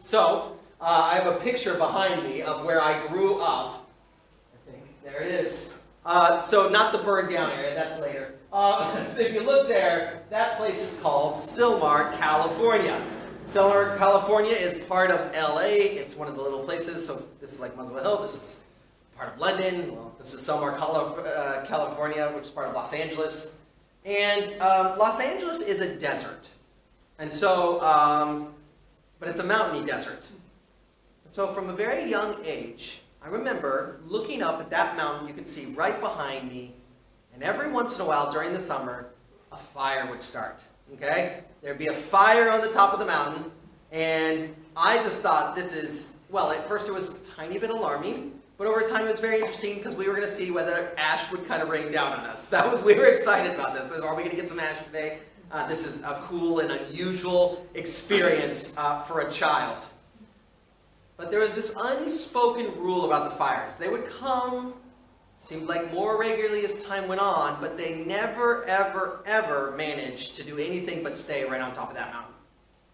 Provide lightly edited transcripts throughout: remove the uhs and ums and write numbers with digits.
So, I have a picture behind me of where I grew up. I think, there it is. So not the burned down area, that's later. If you look there, that place is called Sylmar, California. Sylmar, California is part of LA. It's one of the little places, so this is like Muswell Hill, this is part of London. Well, this is Sylmar, California, which is part of Los Angeles. And Los Angeles is a desert. And so, but it's a mountainy desert. So from a very young age, I remember looking up at that mountain you could see right behind me, and every once in a while during the summer, a fire would start, okay? There'd be a fire on the top of the mountain, and I just thought this is, well, at first it was a tiny bit alarming, but over time it was very interesting because we were going to see whether ash would kind of rain down on us. We were excited about this. Are we going to get some ash today? This is a cool and unusual experience for a child. But there was this unspoken rule about the fires. They would come, seemed like more regularly as time went on, but they never, ever, ever managed to do anything but stay right on top of that mountain.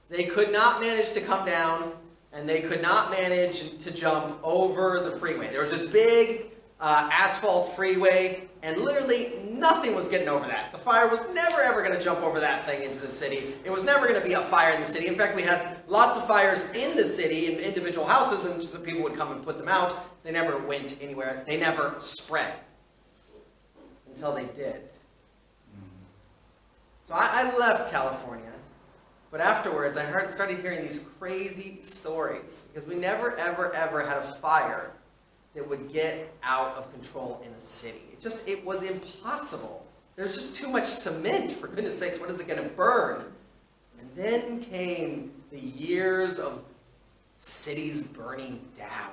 They could not manage to come down, and they could not manage to jump over the freeway. There was this big asphalt freeway, and literally nothing was getting over that. The fire was never ever going to jump over that thing into the city. It was never going to be a fire in the city. In fact, we had lots of fires in the city, in individual houses, and just the people would come and put them out. They never went anywhere. They never spread. Until they did. So I left California, but afterwards I started hearing these crazy stories, because we never ever ever had a fire that would get out of control in a city. It was impossible. There's just too much cement, for goodness sakes, what is it going to burn? And then came the years of cities burning down.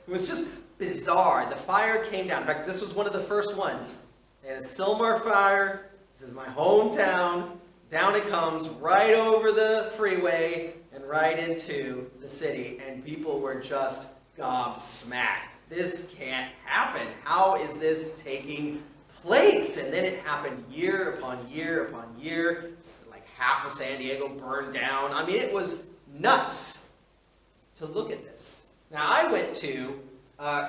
It was just bizarre. The fire came down. In fact, this was one of the first ones. They had a Sylmar fire. This is my hometown. Down it comes, right over the freeway and right into the city. And people were just gobsmacked. This can't happen. How is this taking place? And then it happened year upon year upon year. It's like half of San Diego burned down. I mean, it was nuts to look at this. Now, I went to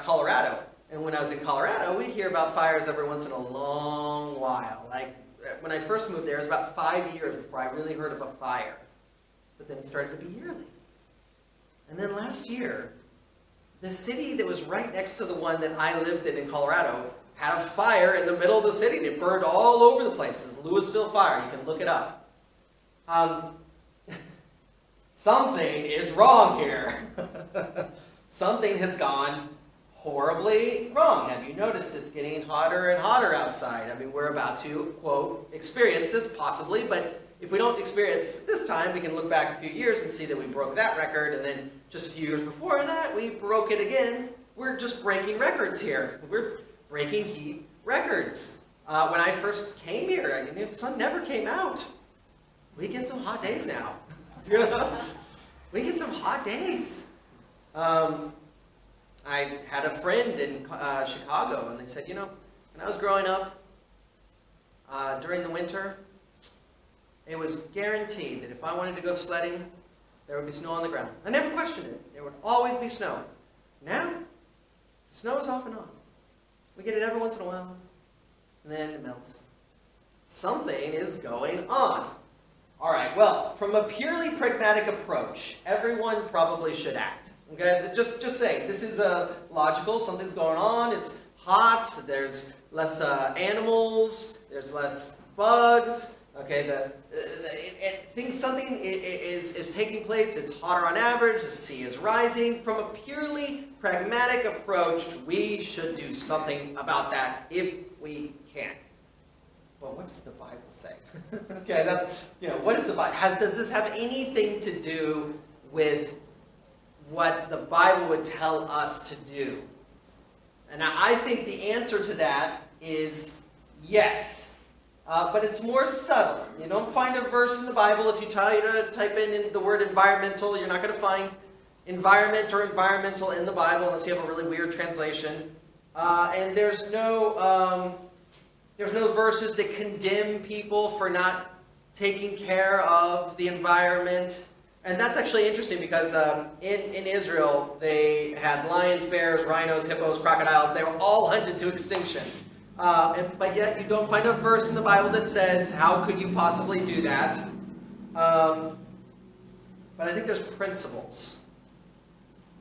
Colorado, and when I was in Colorado, we'd hear about fires every once in a long while. Like, when I first moved there, it was about 5 years before I really heard of a fire. But then it started to be yearly. And then last year, the city that was right next to the one that I lived in Colorado had a fire in the middle of the city. It burned all over the place. It's the Louisville fire. You can look it up. Something is wrong here. Something has gone horribly wrong. Have you noticed it's getting hotter and hotter outside? I mean, we're about to, quote, experience this possibly, but if we don't experience this time, we can look back a few years and see that we broke that record, and then just a few years before that, we broke it again. We're just breaking records here. We're breaking heat records. When I first came here, the sun never came out. We get some hot days now. We get some hot days. I had a friend in Chicago, and they said, when I was growing up, during the winter, it was guaranteed that if I wanted to go sledding, there would be snow on the ground. I never questioned it. There would always be snow. Now, snow is off and on. We get it every once in a while, and then it melts. Something is going on. All right, well, from a purely pragmatic approach, everyone probably should act. Okay, just say, this is logical, something's going on, it's hot, there's less animals, there's less bugs. Okay, something is taking place. It's hotter on average. The sea is rising. From a purely pragmatic approach, we should do something about that if we can. Well, what does the Bible say? Okay, that's what does the Bible? Does this have anything to do with what the Bible would tell us to do? And I think the answer to that is yes. But it's more subtle. You don't find a verse in the Bible. If you try to type in the word environmental, you're not going to find environment or environmental in the Bible unless you have a really weird translation. And there's no verses that condemn people for not taking care of the environment. And that's actually interesting because in Israel, they had lions, bears, rhinos, hippos, crocodiles. They were all hunted to extinction. But yet you don't find a verse in the Bible that says, how could you possibly do that? But I think there's principles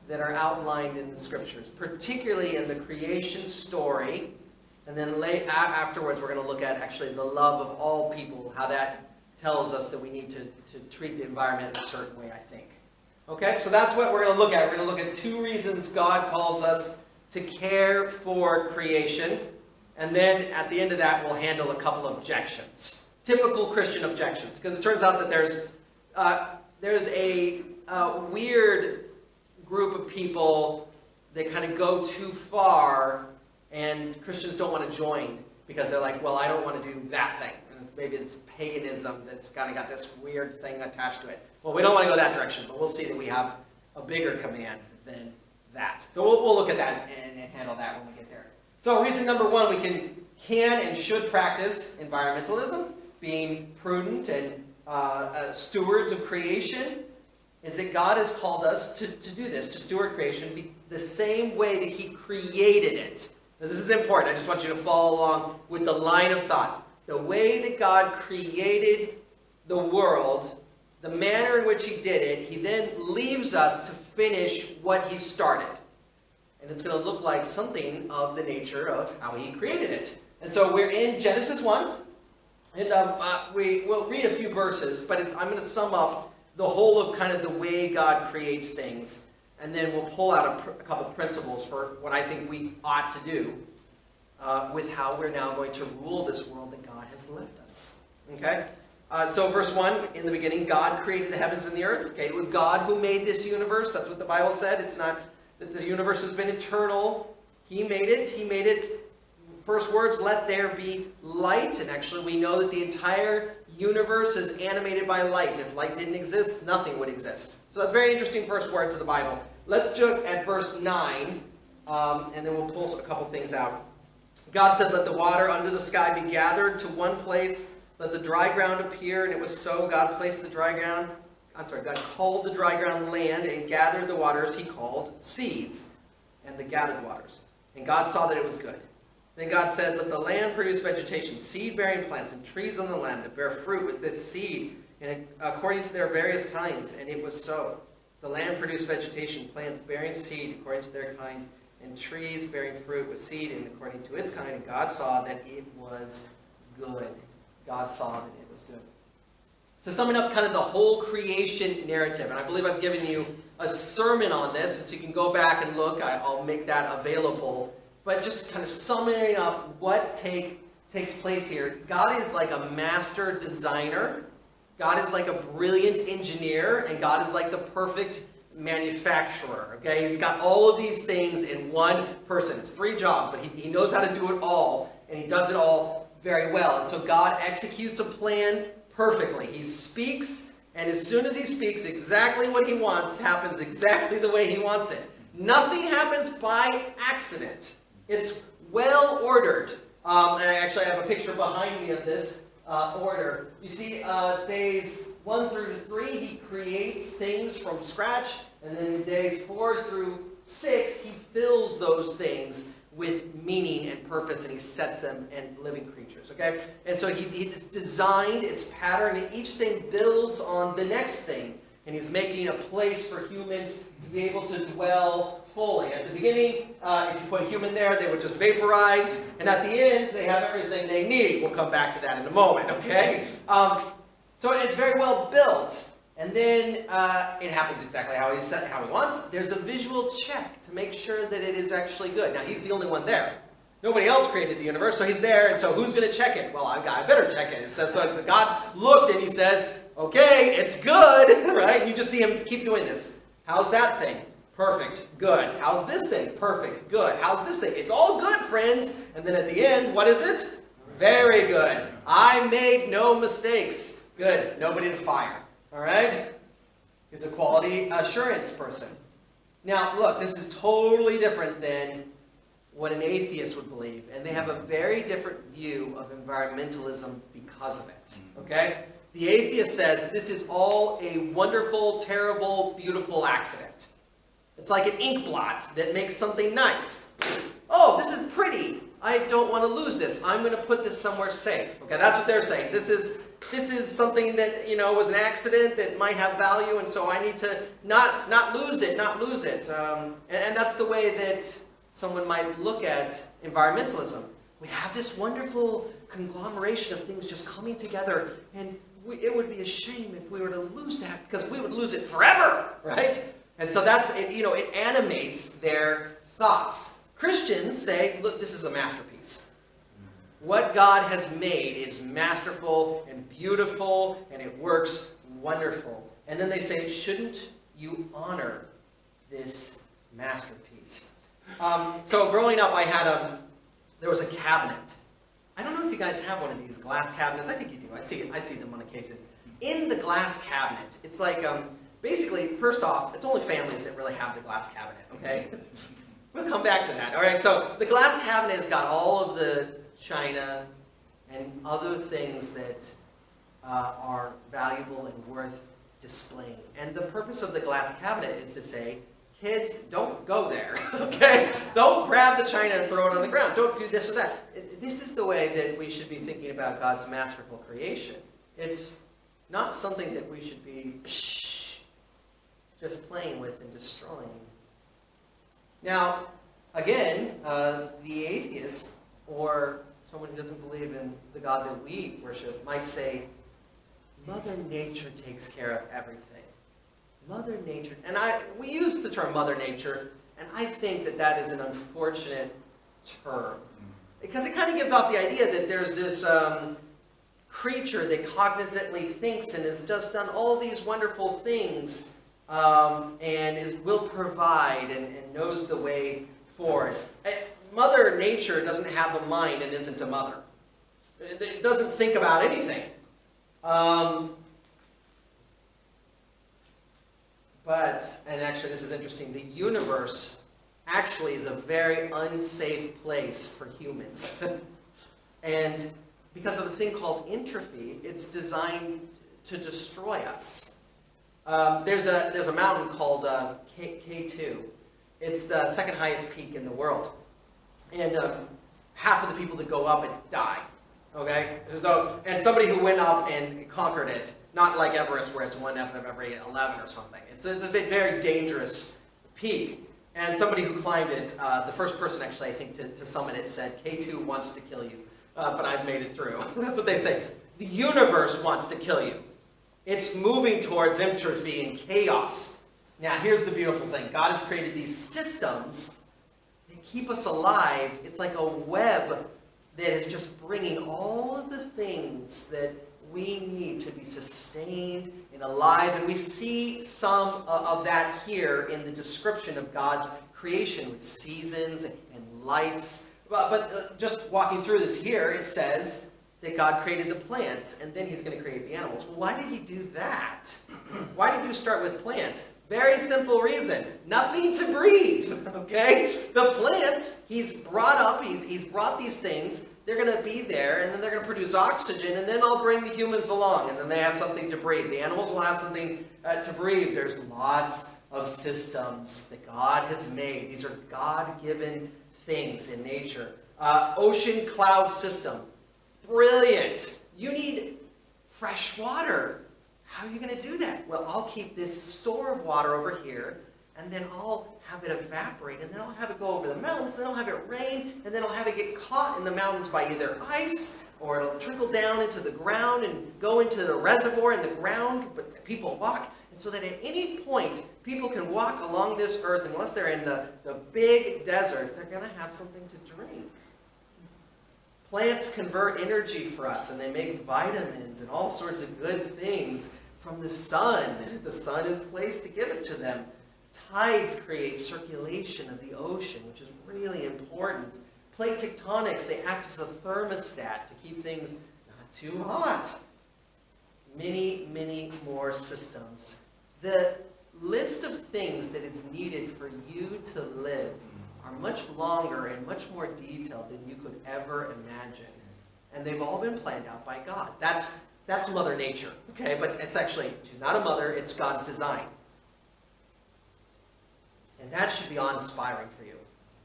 that are outlined in the scriptures, particularly in the creation story. And then afterwards, we're going to look at actually the love of all people, how that tells us that we need to treat the environment in a certain way, I think. Okay, so that's what we're going to look at. We're going to look at 2 reasons God calls us to care for creation. And then at the end of that, we'll handle a couple of objections. Typical Christian objections. Because it turns out that there's a weird group of people that kind of go too far, and Christians don't want to join because they're like, well, I don't want to do that thing. Maybe it's paganism that's kind of got this weird thing attached to it. Well, we don't want to go that direction, but we'll see that we have a bigger command than that. So we'll look at that and handle that when we get there. So reason number 1, we can and should practice environmentalism, being prudent and stewards of creation, is that God has called us to do this, to steward creation the same way that He created it. Now, this is important. I just want you to follow along with the line of thought. The way that God created the world, the manner in which He did it, He then leaves us to finish what He started. And it's going to look like something of the nature of how He created it. And so we're in Genesis 1, and we'll read a few verses, but I'm going to sum up the whole of kind of the way God creates things, and then we'll pull out a couple principles for what I think we ought to do with how we're now going to rule this world that God has left us. Okay? So verse 1, in the beginning, God created the heavens and the earth. Okay, it was God who made this universe. That's what the Bible said. It's not that the universe has been eternal. He made it. He made it. First words, let there be light. And actually, we know that the entire universe is animated by light. If light didn't exist, nothing would exist. So that's very interesting first words of the Bible. Let's look at verse 9, and then we'll pull a couple things out. God said, let the water under the sky be gathered to one place. Let the dry ground appear. And it was so. God called the dry ground land and gathered the waters He called seas, and the gathered waters. And God saw that it was good. Then God said, let the land produce vegetation, seed-bearing plants, and trees on the land that bear fruit with this seed, and according to their various kinds. And it was so. The land produced vegetation, plants bearing seed according to their kinds, and trees bearing fruit with seed and according to its kind. And God saw that it was good. God saw that it was good. So summing up kind of the whole creation narrative, and I believe I've given you a sermon on this, so you can go back and look. I'll make that available. But just kind of summing up what takes place here. God is like a master designer. God is like a brilliant engineer. And God is like the perfect manufacturer. Okay, He's got all of these things in one person. It's 3 jobs, but he knows how to do it all. And He does it all very well. And so God executes a plan perfectly. He speaks, and as soon as He speaks, exactly what He wants happens exactly the way He wants it. Nothing happens by accident. It's well ordered. And I actually have a picture behind me of this order. You see, days 1 through 3, He creates things from scratch. And then in days 4 through 6, He fills those things with meaning and purpose, and He sets them in living creatures. Okay? And so He's designed its pattern, and each thing builds on the next thing. And He's making a place for humans to be able to dwell fully. At the beginning, if you put a human there, they would just vaporize. And at the end, they have everything they need. We'll come back to that in a moment, okay? So it's very well built. And then it happens exactly how He wants. There's a visual check to make sure that it is actually good. Now, He's the only one there. Nobody else created the universe, so He's there. And so who's going to check it? Well, I better check it. And so God looked and He says, okay, it's good, right? You just see Him keep doing this. How's that thing? Perfect, good. How's this thing? Perfect, good. How's this thing? It's all good, friends. And then at the end, what is it? Very good. I made no mistakes. Good. Nobody to fire. All right? He's a quality assurance person. Now, look, this is totally different than what an atheist would believe. And they have a very different view of environmentalism because of it. Okay? The atheist says this is all a wonderful, terrible, beautiful accident. It's like an ink blot that makes something nice. Oh, this is pretty. I don't want to lose this. I'm going to put this somewhere safe. Okay, that's what they're saying. This is something that, was an accident that might have value, and so I need to not lose it. And that's the way that someone might look at environmentalism. We have this wonderful conglomeration of things just coming together, and it would be a shame if we were to lose that, because we would lose it forever, right? And so it animates their thoughts. Christians say, look, this is a masterpiece. What God has made is masterful and beautiful, and it works wonderful. And then they say, shouldn't you honor this masterpiece? So growing up, there was a cabinet. I don't know if you guys have one of these glass cabinets. I think you do. I see them on occasion. In the glass cabinet, it's like, basically, first off, it's only families that really have the glass cabinet, okay? We'll come back to that. All right, so the glass cabinet has got all of the china and other things that are valuable and worth displaying. And the purpose of the glass cabinet is to say, kids, don't go there, okay? Don't grab the china and throw it on the ground. Don't do this or that. This is the way that we should be thinking about God's masterful creation. It's not something that we should be just playing with and destroying. Now, again, the atheist, or someone who doesn't believe in the God that we worship, might say, Mother Nature takes care of everything. Mother Nature, and we use the term Mother Nature, and I think that is an unfortunate term. Because it kind of gives off the idea that there's this creature that cognizantly thinks and has just done all these wonderful things, and will provide and knows the way forward. Mother Nature doesn't have a mind and isn't a mother. It doesn't think about anything. And actually this is interesting, the universe actually is a very unsafe place for humans. And because of a thing called entropy, it's designed to destroy us. There's a mountain called K2. It's the second highest peak in the world. And half of the people that go up it die. Okay? And somebody who went up and conquered it, not like Everest where it's 1 out of every 11 or something. It's a very dangerous peak. And somebody who climbed it, the first person actually I think to summit it said, K2 wants to kill you, but I've made it through. That's what they say. The universe wants to kill you. It's moving towards entropy and chaos. Now here's the beautiful thing. God has created these systems that keep us alive. It's like a web that is just bringing all of the things that we need to be sustained and alive. And we see some of that here in the description of God's creation with seasons and lights. But just walking through this here, it says that God created the plants, and then he's going to create the animals. Well, why did he do that? Why did you start with plants? Very simple reason. Nothing to breathe, okay? The plants, he's brought these things, they're going to be there, and then they're going to produce oxygen, and then I'll bring the humans along, and then they have something to breathe. The animals will have something to breathe. There's lots of systems that God has made. These are God-given things in nature. Ocean cloud system. Brilliant. You need fresh water. How are you going to do that? Well, I'll keep this store of water over here, and then I'll have it evaporate, and then I'll have it go over the mountains, and then I'll have it rain, and then I'll have it get caught in the mountains by either ice, or it'll trickle down into the ground and go into the reservoir in the ground, but people walk. And so that at any point, people can walk along this earth, and unless they're in the big desert, they're going to have something to drink. Plants convert energy for us, and they make vitamins and all sorts of good things from the sun. The sun is placed to give it to them. Tides create circulation of the ocean, which is really important. Plate tectonics, they act as a thermostat to keep things not too hot. Many, many more systems. The list of things that is needed for you to live are much longer and much more detailed than you could ever imagine. And they've all been planned out by God. That's That's Mother Nature, okay? But it's actually, she's not a mother, it's God's design. And that should be awe-inspiring for you.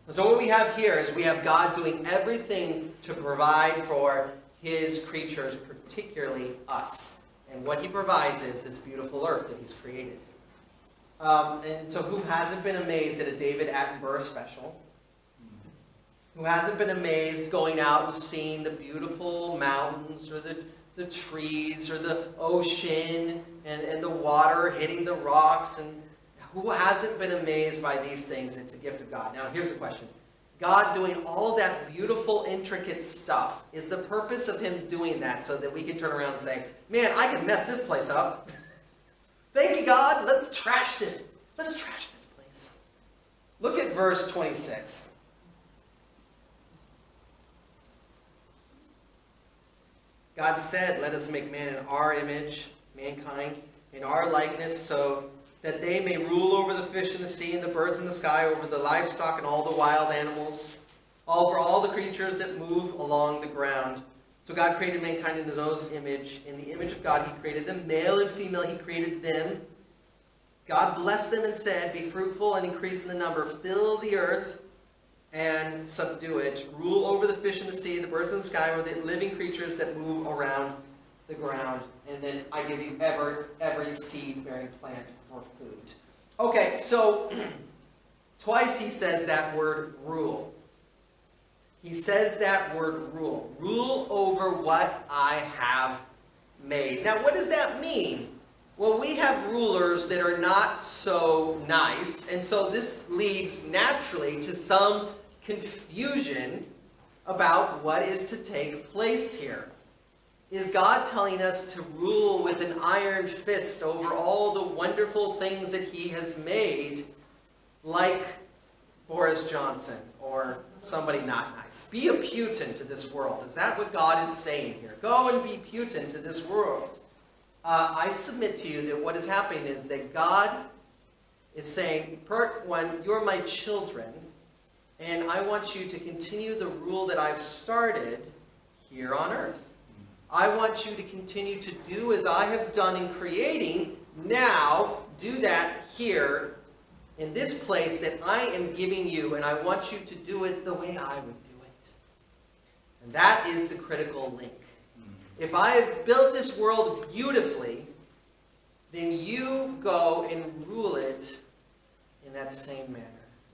So what we have here is we have God doing everything to provide for his creatures, particularly us. And what he provides is this beautiful earth that he's created. And so who hasn't been amazed at a David Attenborough special? Who hasn't been amazed going out and seeing the beautiful mountains or the trees or the ocean and the water hitting the rocks? And who hasn't been amazed by these things? It's a gift of God. Now, here's the question. God doing all of that beautiful, intricate stuff, is the purpose of him doing that so that we can turn around and say, man, I can mess this place up. Thank you, God. Let's trash this. Let's trash this place. Look at verse 26. God said, let us make man in our image, mankind, in our likeness, so that they may rule over the fish in the sea and the birds in the sky, over the livestock and all the wild animals, over all the creatures that move along the ground. So God created mankind in his own image. In the image of God he created them. Male and female he created them. God blessed them and said, be fruitful and increase in the number. Fill the earth and subdue it. Rule over the fish in the sea, the birds in the sky, over the living creatures that move around the ground. And then I give you every seed-bearing plant for food. Okay, so twice he says that word rule. He says that word rule. Rule over what I have made. Now, what does that mean? Well, we have rulers that are not so nice, and so this leads naturally to some confusion about what is to take place here. Is God telling us to rule with an iron fist over all the wonderful things that he has made, like Boris Johnson or somebody not nice? Be a Putin to this world. Is that what God is saying here? Go and be Putin to this world. I submit to you that what is happening is that God is saying, part one, you're my children, and I want you to continue the rule that I've started here on earth. I want you to continue to do as I have done in creating. Now, do that here in this place that I am giving you, and I want you to do it the way I would do it. And that is the critical link. If I have built this world beautifully, then you go and rule it in that same manner.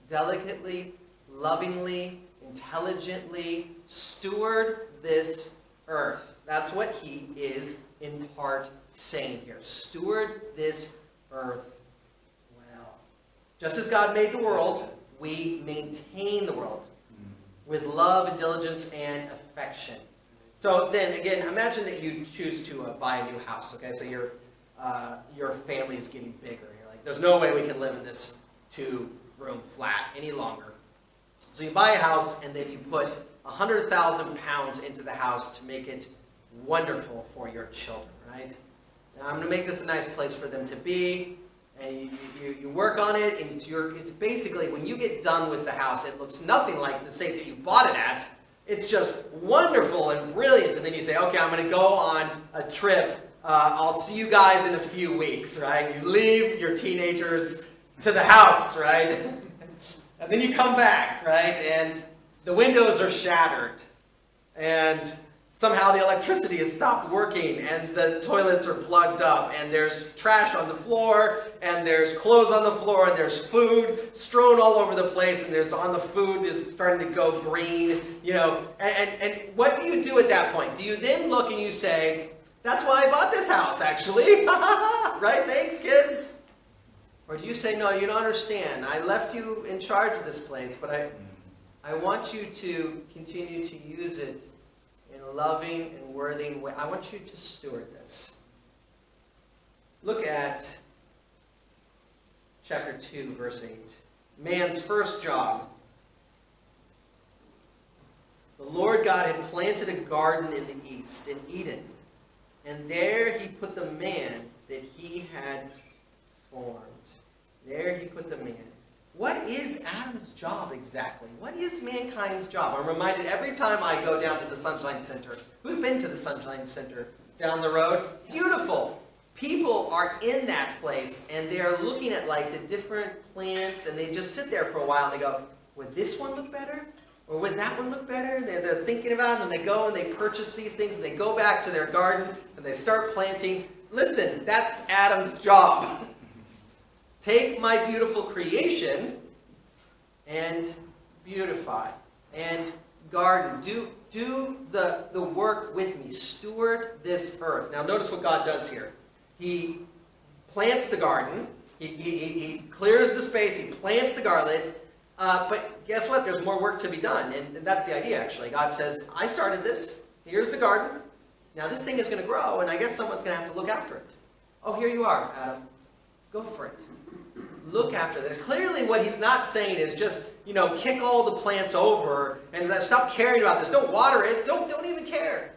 Delicately, lovingly, intelligently, steward this earth. That's what he is in part saying here. Steward this earth well. Just as God made the world, we maintain the world with love and diligence and affection. So then again, imagine that you choose to buy a new house. Okay, so your family is getting bigger. You're like, there's no way we can live in this 2-room flat any longer. So you buy a house and then you put 100,000 pounds into the house to make it wonderful for your children, right? Now I'm going to make this a nice place for them to be, and you work on it, and it's basically, when you get done with the house, it looks nothing like the state that you bought it at. It's just wonderful and brilliant, and then you say, okay, I'm going to go on a trip. I'll see you guys in a few weeks, right? You leave your teenagers to the house, right? And then you come back, right? And the windows are shattered, and somehow the electricity has stopped working, and the toilets are plugged up, and there's trash on the floor, and there's clothes on the floor, and there's food strewn all over the place, and there's on the food is starting to go green, you know. And what do you do at that point? Do you then look and you say, that's why I bought this house, actually? Right? Thanks, kids. Or do you say, no, you don't understand. I left you in charge of this place, but I want you to continue to use it in a loving and worthy way. I want you to steward this. Look at chapter 2, verse 8. Man's first job. The Lord God had planted a garden in the east, in Eden, and there he put the man that he had formed. There he put the man. What is Adam's job exactly? What is mankind's job? I'm reminded every time I go down to the Sunshine Center. Who's been to the Sunshine Center down the road. Beautiful. People are in that place, and they are looking at like the different plants, and they just sit there for a while, and they go, would this one look better? Or would that one look better? They're thinking about it, and they go and they purchase these things, and they go back to their garden, and they start planting. Listen, that's Adam's job. Take my beautiful creation and beautify and garden. Do the work with me. Steward this earth. Now notice what God does here. He plants the garden. He clears the space. He plants the garden. But guess what? There's more work to be done. And that's the idea, actually. God says, I started this. Here's the garden. Now this thing is going to grow, and I guess someone's going to have to look after it. Oh, here you are, Adam. Go for it. Look after that. Clearly what he's not saying is just, kick all the plants over and stop caring about this. Don't water it. Don't even care.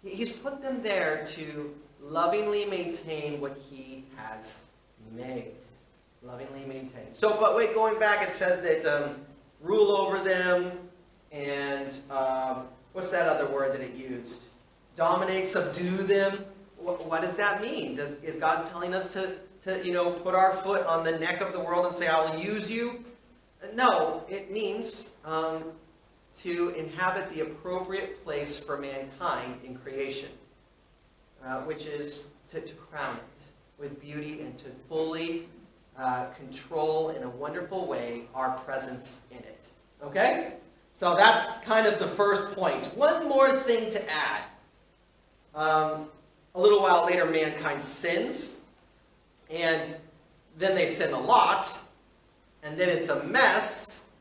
He's put them there to lovingly maintain what he has made. Lovingly maintain. So, but wait, going back, it says that rule over them and what's that other word that it used? Dominate, subdue them. What does that mean? Is God telling us to put our foot on the neck of the world and say, I'll use you? No, it means to inhabit the appropriate place for mankind in creation, which is to crown it with beauty and to fully control in a wonderful way our presence in it. Okay? So that's kind of the first point. One more thing to add. A little while later, mankind sins, and then they sin a lot, and then it's a mess,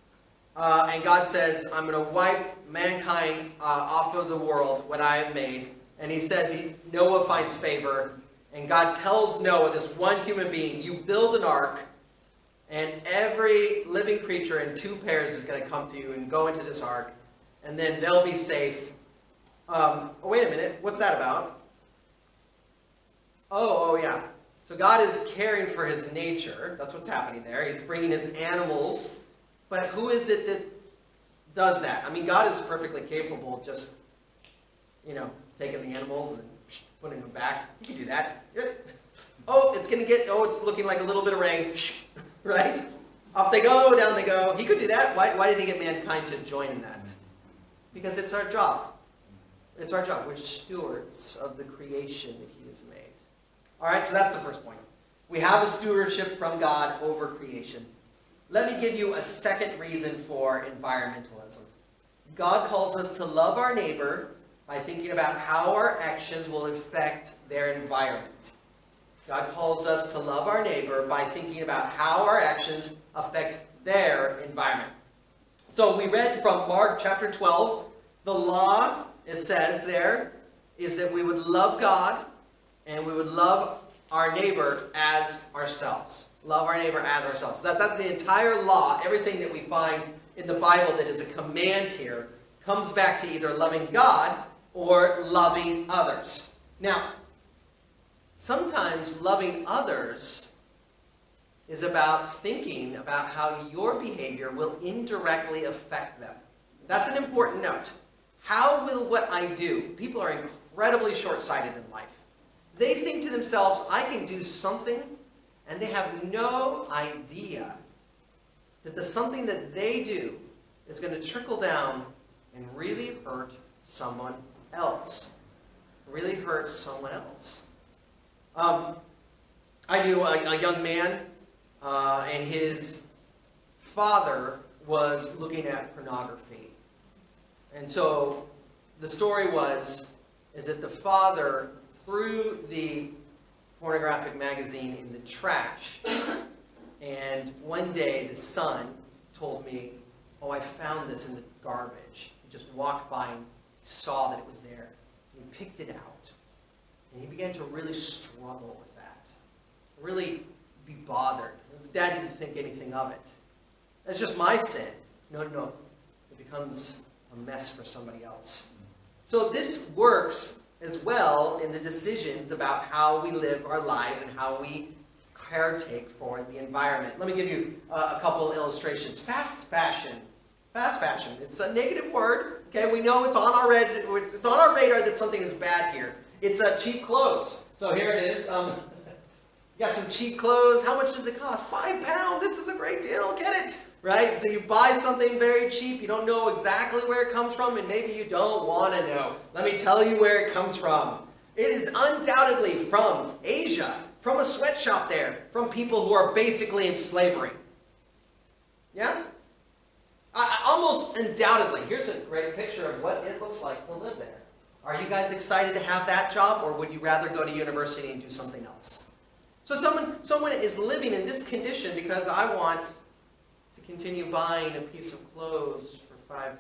and God says, I'm going to wipe mankind off of the world, what I have made. And he says, Noah finds favor, and God tells Noah, this one human being, you build an ark, and every living creature in 2 pairs is going to come to you and go into this ark, and then they'll be safe. Oh, wait a minute, what's that about? Oh, yeah. So God is caring for his nature. That's what's happening there. He's bringing his animals. But who is it that does that? I mean, God is perfectly capable of just, taking the animals and putting them back. He can do that. Oh, it's looking like a little bit of rain. Right? Up they go, down they go. He could do that. Why did he get mankind to join in that? Because it's our job. It's our job. We're stewards of the creation that he has made. All right, so that's the first point. We have a stewardship from God over creation. Let me give you a second reason for environmentalism. God calls us to love our neighbor by thinking about how our actions will affect their environment. God calls us to love our neighbor by thinking about how our actions affect their environment. So we read from Mark chapter 12, the law, it says there, is that we would love God and we would love our neighbor as ourselves. Love our neighbor as ourselves. That's the entire law. Everything that we find in the Bible that is a command here comes back to either loving God or loving others. Now, sometimes loving others is about thinking about how your behavior will indirectly affect them. That's an important note. How will what I do? People are incredibly short-sighted in life. They think to themselves, I can do something, and they have no idea that the something that they do is going to trickle down and really hurt someone else. Really hurt someone else. I knew a young man, and his father was looking at pornography. And so the story is that the father threw the pornographic magazine in the trash. And one day the son told me, oh, I found this in the garbage. He just walked by and saw that it was there. He picked it out. And he began to really struggle with that. Really be bothered. Dad didn't think anything of it. That's just my sin. No. It becomes a mess for somebody else. So this works as well in the decisions about how we live our lives and how we caretake for the environment. Let me give you a couple illustrations. Fast fashion. Fast fashion. It's a negative word. Okay, we know it's on our radar that something is bad here. It's cheap clothes. So here it is. You got some cheap clothes. How much does it cost? £5. This is a great deal. Get it. Right? So you buy something very cheap. You don't know exactly where it comes from, and maybe you don't want to know. Let me tell you where it comes from. It is undoubtedly from Asia, from a sweatshop there, from people who are basically in slavery. Yeah? Almost undoubtedly. Here's a great picture of what it looks like to live there. Are you guys excited to have that job, or would you rather go to university and do something else? So someone is living in this condition because I want to continue buying a piece of clothes for £5.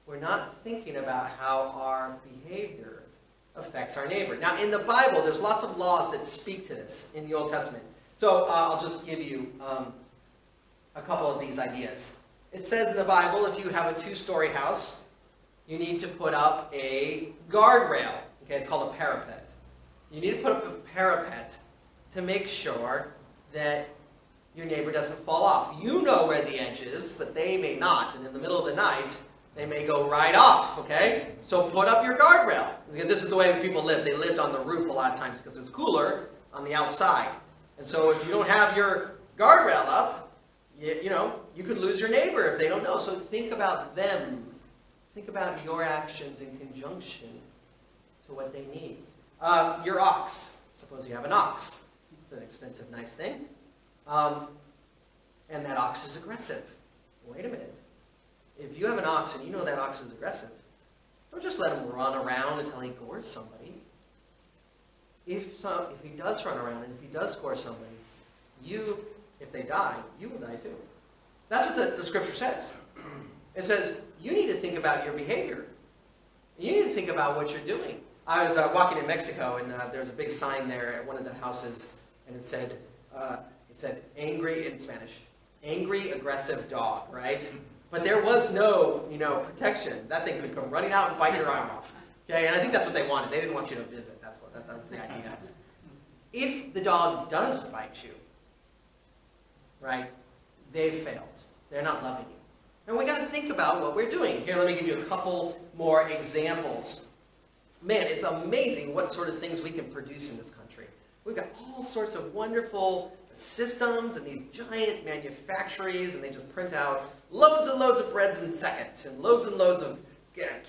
We're not thinking about how our behavior affects our neighbor. Now, in the Bible, there's lots of laws that speak to this in the Old Testament. So I'll just give you a couple of these ideas. It says in the Bible, if you have a 2-story house, you need to put up a guardrail. Okay, it's called a parapet. You need to put up a parapet to make sure that your neighbor doesn't fall off. You know where the edge is, but they may not. And in the middle of the night, they may go right off, okay? So put up your guardrail. This is the way people lived. They lived on the roof a lot of times because it's cooler on the outside. And so if you don't have your guardrail up, you could lose your neighbor if they don't know. So think about them. Think about your actions in conjunction to what they need. Your ox. Suppose you have an ox. It's an expensive, nice thing. And that ox is aggressive. Wait a minute. If you have an ox and you know that ox is aggressive, don't just let him run around until he gores somebody. If he does run around and if he does gore somebody, if they die, you will die too. That's what the scripture says. It says, you need to think about your behavior. You need to think about what you're doing. I was walking in Mexico, and there was a big sign there at one of the houses, and it said angry in Spanish, angry, aggressive dog, right? But there was no, protection. That thing could come running out and bite your arm off. Okay, and I think that's what they wanted. They didn't want you to visit. That was the idea. If the dog does bite you, right, they've failed. They're not loving you. And we got to think about what we're doing. Here, let me give you a couple more examples. Man, it's amazing what sort of things we can produce in this country. We've got all sorts of wonderful systems and these giant manufactories, and they just print out loads and loads of breads in seconds, and loads of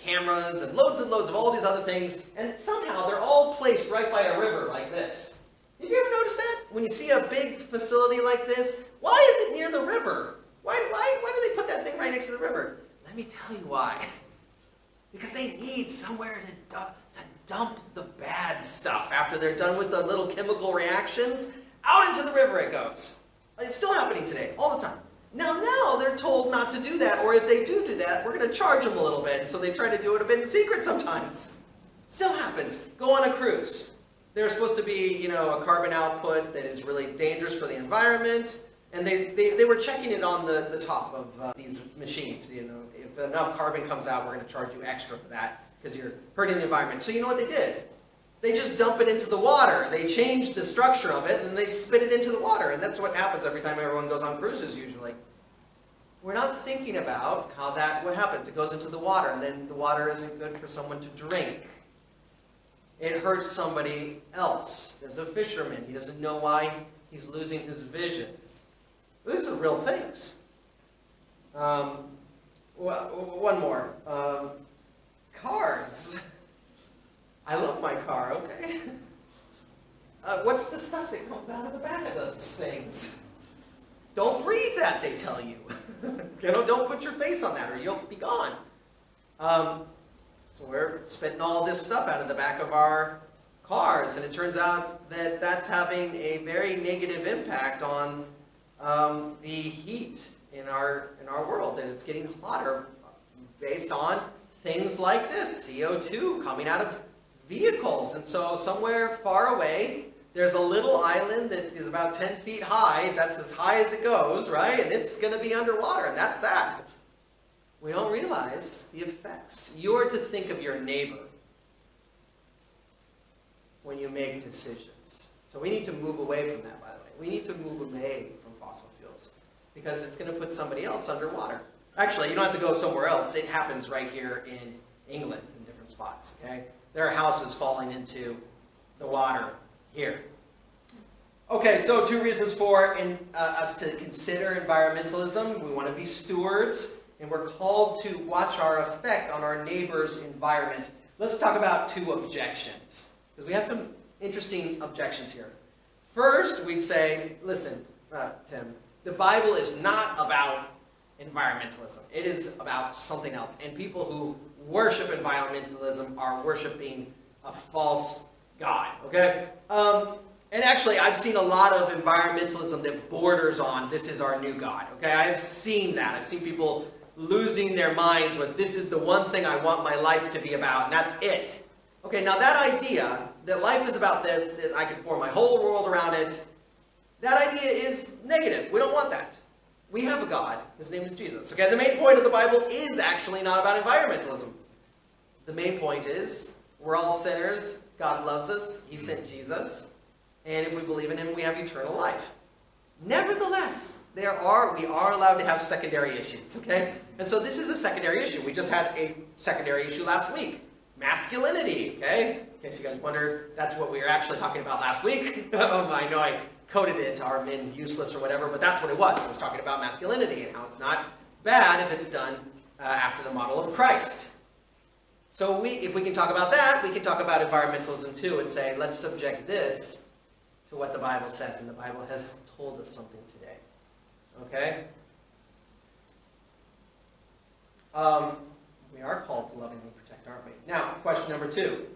cameras, and loads of all these other things, and somehow they're all placed right by a river like this. Have you ever noticed that? When you see a big facility like this, why is it near the river? Why do they put that thing right next to the river? Let me tell you why. Because they need somewhere to dump the bad stuff after they're done with the little chemical reactions. Out into the river it goes. It's still happening today, all the time. Now they're told not to do that, or if they do that, we're going to charge them a little bit. So they try to do it a bit in secret sometimes. Still happens. Go on a cruise. There's supposed to be, a carbon output that is really dangerous for the environment. And they were checking it on the top of these machines. If enough carbon comes out, we're going to charge you extra for that because you're hurting the environment. So you know what they did? They just dump it into the water. They change the structure of it and they spit it into the water. And that's what happens every time everyone goes on cruises usually. We're not thinking about what happens. It goes into the water, and then the water isn't good for someone to drink. It hurts somebody else. There's a fisherman. He doesn't know why he's losing his vision. These are real things. One more. Cars. I love my car, okay? What's the stuff that comes out of the back of those things? Don't breathe that, they tell you. Don't put your face on that or you'll be gone. So we're spitting all this stuff out of the back of our cars, and it turns out that that's having a very negative impact on the heat in our world, and it's getting hotter based on things like this, CO2 coming out of vehicles. And so somewhere far away, there's a little island that is about 10 feet high. That's as high as it goes, right? And it's going to be underwater, and that's that. We don't realize the effects. You're to think of your neighbor when you make decisions. So we need to move away from that, by the way. We need to move away from fossil fuels because it's going to put somebody else underwater. Actually, you don't have to go somewhere else. It happens right here in England in different spots, okay? there are houses falling into the water here. Okay, so 2 reasons for us to consider environmentalism. We want to be stewards, and we're called to watch our effect on our neighbor's environment. Let's talk about 2 objections, because we have some interesting objections here. First, we'd say, listen, Tim, the Bible is not about environmentalism. It is about something else. And people who worship environmentalism are worshiping a false god, okay? And actually, I've seen a lot of environmentalism that borders on this is our new god, okay? I've seen that. I've seen people losing their minds with this is the one thing I want my life to be about, and that's it. Okay, now that idea, that life is about this, that I can form my whole world around it, that idea is negative. We don't want that. We have a God. His name is Jesus. Okay, the main point of the Bible is actually not about environmentalism. The main point is we're all sinners. God loves us. He sent Jesus. And if we believe in him, we have eternal life. Nevertheless, we are allowed to have secondary issues, okay? And so this is a secondary issue. We just had a secondary issue last week. Masculinity, okay? In case you guys wondered, that's what we were actually talking about last week. I know I coded it, are men useless or whatever, but that's what it was. It was talking about masculinity and how it's not bad if it's done after the model of Christ. So if we can talk about that, we can talk about environmentalism too and say, let's subject this to what the Bible says, and the Bible has told us something today. Okay? We are called to lovingly protect, aren't we? Now, question number 2.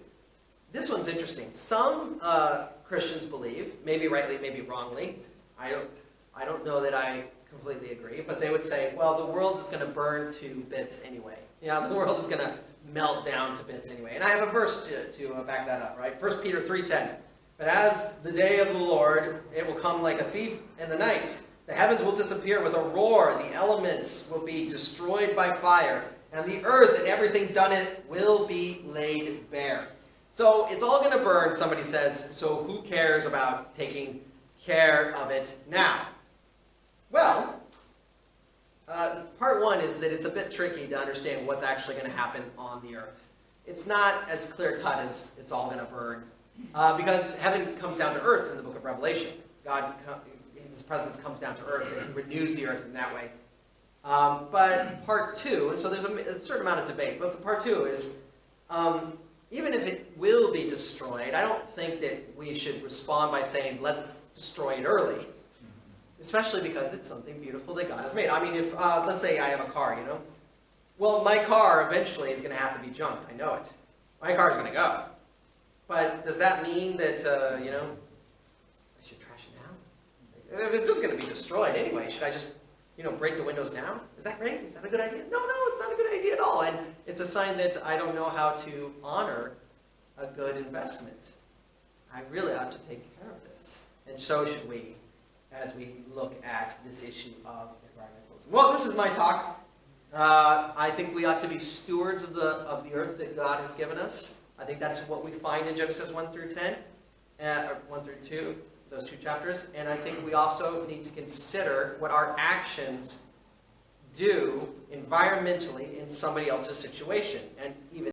This one's interesting. Some Christians believe, maybe rightly, maybe wrongly, I don't know that I completely agree, but they would say, well, the world is going to burn to bits anyway. Yeah, the world is going to melt down to bits anyway. And I have a verse to back that up, right? 1 Peter 3:10. But as the day of the Lord, it will come like a thief in the night. The heavens will disappear with a roar. The elements will be destroyed by fire. And the earth and everything done in it will be laid bare. So it's all going to burn, somebody says. So who cares about taking care of it now? Well, part 1 is that it's a bit tricky to understand what's actually going to happen on the earth. It's not as clear-cut as it's all going to burn. Because heaven comes down to earth in the book of Revelation. God, his presence comes down to earth and he renews the earth in that way. But part 2, and so there's a certain amount of debate, but part 2 is, even if it will be destroyed, I don't think that we should respond by saying, let's destroy it early. Especially because it's something beautiful that God has made. I mean, if, let's say I have a car, you know. Well, my car eventually is going to have to be junked. I know it. My car is going to go. But does that mean that, you know, I should trash it now? If it's just going to be destroyed anyway, should I just, you know, break the windows now? Is that great? Is that a good idea? No, it's not a good idea at all. And it's a sign that I don't know how to honor a good investment. I really ought to take care of this. And so should we, as we look at this issue of environmentalism. Well, this is my talk. I think we ought to be stewards of the earth that God has given us. I think that's what we find in Genesis 1 through 10, or 1 through 2, those 2 chapters. And I think we also need to consider what our actions do environmentally in somebody else's situation, and even